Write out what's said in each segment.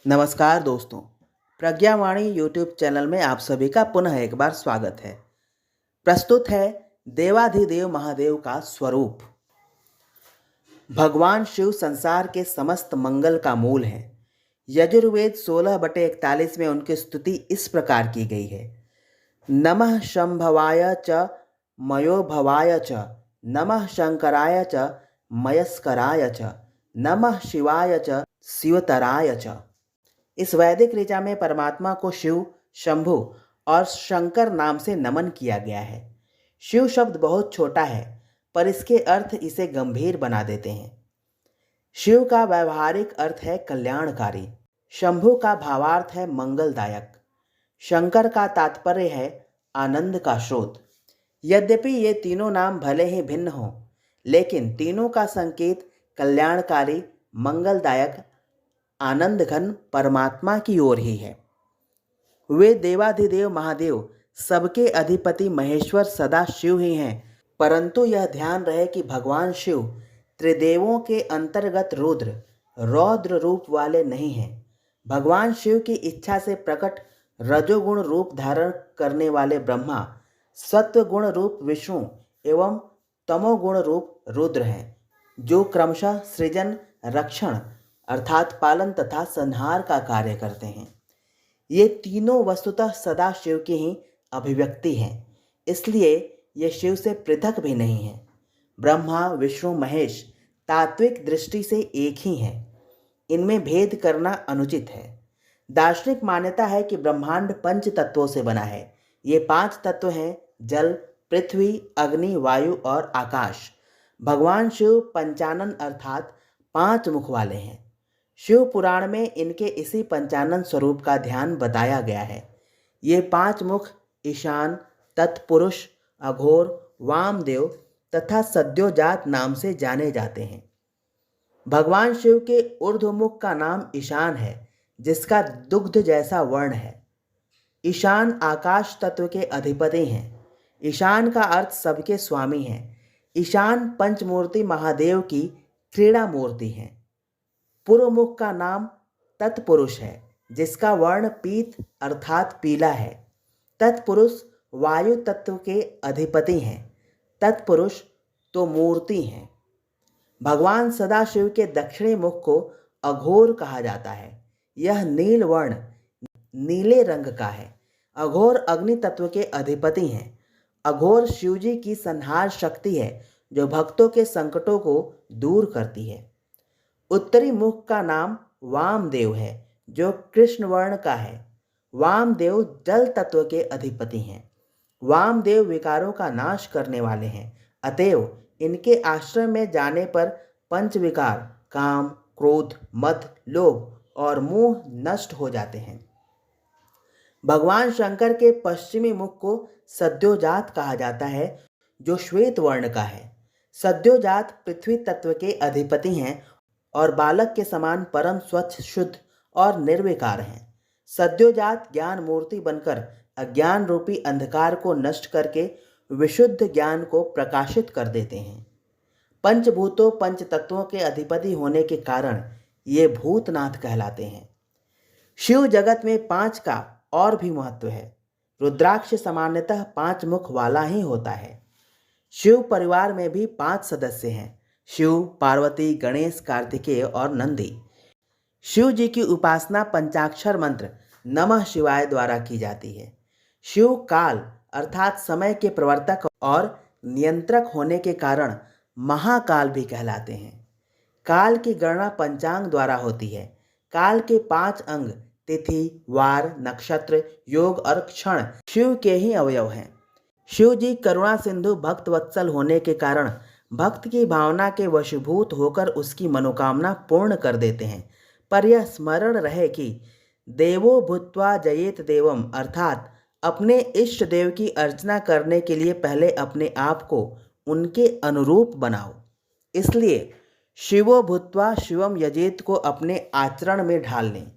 नमस्कार दोस्तों, प्रज्ञावाणी YouTube channel में आप सभी का पुनः एक बार स्वागत है। प्रस्तुत है देवाधिदेव महादेव का स्वरूप। भगवान शिव संसार के समस्त मंगल का मूल है। यजुर्वेद 16/41 में उनकी स्तुति इस प्रकार की गई है। नमः शंभवाय च मयोभवाय च, नमः शंकराय च मयस्कराय च, नमः शिवाय च शिवतराय च। इस वैदिक ऋचा में परमात्मा को शिव, शंभु और शंकर नाम से नमन किया गया है। शिव शब्द बहुत छोटा है, पर इसके अर्थ इसे गंभीर बना देते हैं। शिव का व्यावहारिक अर्थ है कल्याणकारी, शंभु का भावार्थ है मंगलदायक, शंकर का तात्पर्य है आनंद का स्रोत। यद्यपि ये तीनों नाम भले ही भिन्न हों, लेकिन तीनों का संकेत कल्याणकारी, मंगलदायक, आनंद घन परमात्मा की ओर ही है। वे देवाधिदेव महादेव, सबके अधिपति महेश्वर सदा शिव ही हैं, परंतु यह ध्यान रहे कि भगवान शिव त्रिदेवों के अंतर्गत रुद्र, रौद्र रूप वाले नहीं हैं। भगवान शिव की इच्छा से प्रकट रजोगुण रूप धारण करने वाले ब्रह्मा, सत्वगुण रूप विष्णु एवं तमोगुण रूप रुद्र हैं, जो क्रमशः सृजन, रक्षण अर्थात पालन तथा संहार का कार्य करते हैं। ये तीनों वस्तुतः सदा शिव की ही अभिव्यक्ति हैं, इसलिए ये शिव से पृथक भी नहीं है। ब्रह्मा, विष्णु, महेश तात्विक दृष्टि से एक ही हैं। इनमें भेद करना अनुचित है। दार्शनिक मान्यता है कि ब्रह्मांड 5 तत्वों से बना है। ये 5 तत्व हैं जल, पृथ्वी, अग्नि, वायु और आकाश। भगवान शिव पंचानन अर्थात 5 मुख वाले हैं। शिव पुराण में इनके इसी पंचानन स्वरूप का ध्यान बताया गया है। ये 5 मुख ईशान, तत्पुरुष, अघोर, वामदेव तथा सद्योजात नाम से जाने जाते हैं। भगवान शिव के ऊर्ध्वमुख का नाम ईशान है, जिसका दुग्ध जैसा वर्ण है। ईशान आकाश तत्व के अधिपति हैं। ईशान का अर्थ सबके स्वामी हैं। ईशान पंचमूर्ति महादेव की क्रीड़ा मूर्ति हैं। पूर्व मुख का नाम तत्पुरुष है, जिसका वर्ण पीत अर्थात पीला है। तत्पुरुष वायु तत्व के अधिपति हैं। तत्पुरुष तो मूर्ति हैं। भगवान सदाशिव के दक्षिणी मुख को अघोर कहा जाता है। यह नील वर्ण, नीले रंग का है। अघोर अग्नि तत्व के अधिपति हैं। अघोर शिवजी की संहार शक्ति है, जो भक्तों के संकटों को दूर करती है। उत्तरी मुख का नाम वामदेव है, जो कृष्ण वर्ण का है। वामदेव जल तत्व के अधिपति हैं। वामदेव विकारों का नाश करने वाले हैं, अतएव इनके आश्रय में जाने पर पंच विकार काम, क्रोध, मद, लोभ और मोह नष्ट हो जाते हैं। भगवान शंकर के पश्चिमी मुख को सद्योजात कहा जाता है, जो श्वेत वर्ण का है। सद्योजात पृथ्वी तत्व के अधिपति हैं और बालक के समान परम स्वच्छ, शुद्ध और निर्विकार हैं। सद्योजात ज्ञान मूर्ति बनकर अज्ञान रूपी अंधकार को नष्ट करके विशुद्ध ज्ञान को प्रकाशित कर देते हैं। पंचभूतों, पंच तत्वों के अधिपति होने के कारण ये भूतनाथ कहलाते हैं। शिव जगत में 5 का और भी महत्व है। रुद्राक्ष सामान्यतः 5 मुख वाला ही होता है। शिव परिवार में भी 5 सदस्य हैं: शिव, पार्वती, गणेश, कार्तिकेय और नंदी। शिव जी की उपासना पंचाक्षर मंत्र नमः शिवाय द्वारा की जाती है। शिव काल अर्थात समय के प्रवर्तक और नियंत्रक होने के कारण महाकाल भी कहलाते हैं। काल की गणना पंचांग द्वारा होती है। काल के 5 अंग तिथि, वार, नक्षत्र, योग और क्षण शिव के ही अवयव हैं। शिव जी करुणा सिंधु भक्त वत्सल होने के कारण भक्त की भावना के वशीभूत होकर उसकी मनोकामना पूर्ण कर देते हैं। पर यह स्मरण रहे कि देवो भूत्वा जयेत देवम अर्थात अपने इष्ट देव की अर्चना करने के लिए पहले अपने आप को उनके अनुरूप बनाओ। इसलिए शिवो भूत्वा शिवम यजेत को अपने आचरण में ढाल लें।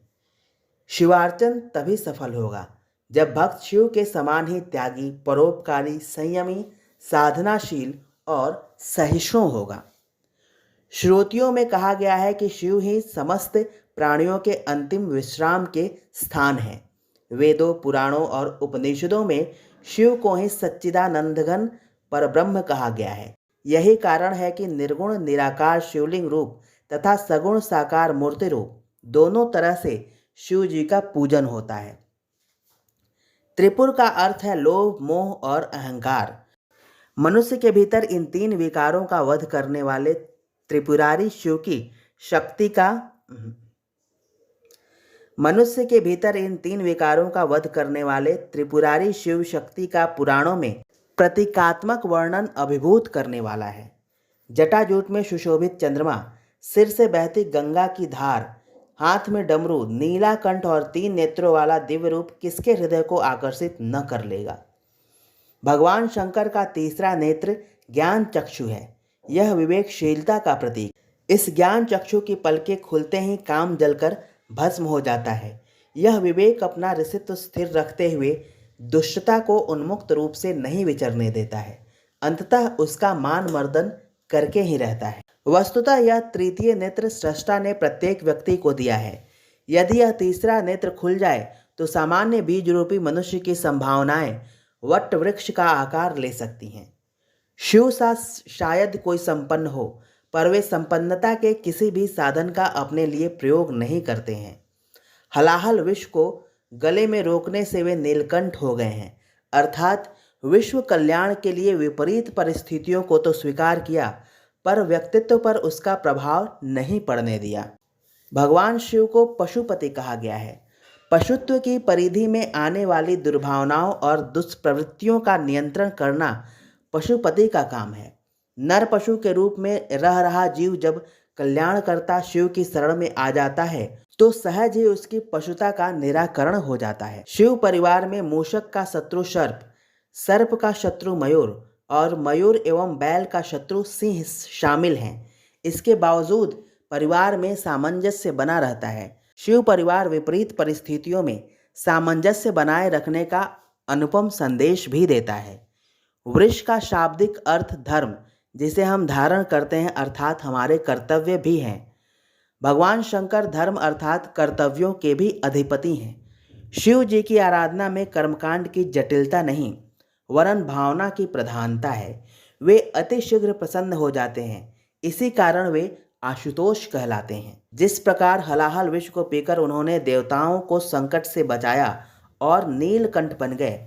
शिवार्चन तभी सफल होगा जब भक्त शिव के समान ही त्यागी, परोपकारी, संयमी, साधनाशील और सहिष्णु होगा। श्रुतियों में कहा गया है कि शिव ही समस्त प्राणियों के अंतिम विश्राम के स्थान हैं। वेदों, पुराणों और उपनिषदों में शिव को ही सच्चिदानंदघन परब्रह्म कहा गया है। यही कारण है कि निर्गुण निराकार शिवलिंग रूप तथा सगुण साकार मूर्ति रूप दोनों तरह से शिव जी का पूजन होता है। त्रिपुर का अर्थ है लोभ, मोह और अहंकार। मनुष्य के भीतर इन तीन विकारों का वध करने वाले त्रिपुरारी शिव की शक्ति का मनुष्य के भीतर इन तीन विकारों का वध करने वाले त्रिपुरारी शिव शक्ति का पुराणों में प्रतीकात्मक वर्णन अभिभूत करने वाला है। जटाजूट में सुशोभित चंद्रमा, सिर से बहती गंगा की धार, हाथ में डमरू, नीला कंठ और 3 नेत्रों वाला दिव्य रूप किसके हृदय को आकर्षित न कर लेगा। भगवान शंकर का तीसरा नेत्र ज्ञान चक्षु है। यह विवेकशीलता का प्रतीक। इस ज्ञान चक्षु की पलकें खुलते ही काम जलकर भस्म हो जाता है। यह विवेक अपना ऋषित्व स्थिर रखते हुए दुष्टता को उन्मुक्त रूप से नहीं विचरने देता है, अंततः उसका मान मर्दन करके ही रहता है। वस्तुतः यह तृतीय नेत्र सृष्टा ने प्रत्येक व्यक्ति को दिया है। यदि यह तीसरा नेत्र खुल जाए तो सामान्य बीज रूपी मनुष्य की संभावनाएं वट वृक्ष का आकार ले सकती हैं। शिव सा शायद कोई संपन्न हो, पर वे संपन्नता के किसी भी साधन का अपने लिए प्रयोग नहीं करते हैं। हलाहल विष को गले में रोकने से वे नीलकंठ हो गए हैं, अर्थात विश्व कल्याण के लिए विपरीत परिस्थितियों को तो स्वीकार किया, पर व्यक्तित्व पर उसका प्रभाव नहीं पड़ने दिया। भगवान शिव को पशुपति कहा गया है। पशुत्व की परिधि में आने वाली दुर्भावनाओं और दुष्प्रवृत्तियों का नियंत्रण करना पशुपति का काम है। नर पशु के रूप में रह रहा जीव जब कल्याणकर्ता शिव की शरण में आ जाता है तो सहज ही उसकी पशुता का निराकरण हो जाता है। शिव परिवार में मूषक का शत्रु सर्प, सर्प का शत्रु मयूर और मयूर एवं बैल का शत्रु सिंह शामिल हैं। इसके बावजूद परिवार में सामंजस्य बना रहता है। शिव परिवार विपरीत परिस्थितियों में सामंजस्य बनाए रखने का अनुपम संदेश भी देता है। वृष का शाब्दिक अर्थ धर्म, जिसे हम धारण करते हैं, अर्थात हमारे कर्तव्य भी हैं। भगवान शंकर धर्म अर्थात कर्तव्यों के भी अधिपति हैं। शिव जी की आराधना में कर्मकांड की जटिलता नहीं, वरन भावना की प्रधानता है। वे अति शीघ्र प्रसन्न हो जाते हैं, इसी कारण वे आशुतोष कहलाते हैं। जिस प्रकार हलाहल विष को पीकर उन्होंने देवताओं को संकट से बचाया और नीलकंठ बन गए,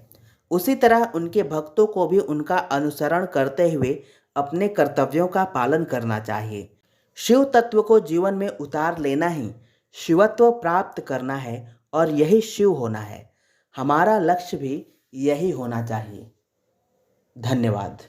उसी तरह उनके भक्तों को भी उनका अनुसरण करते हुए अपने कर्तव्यों का पालन करना चाहिए। शिव तत्व को जीवन में उतार लेना ही शिवत्व प्राप्त करना है और यही शिव होना है। हमारा लक्ष्य भी यही होना चाहिए। धन्यवाद।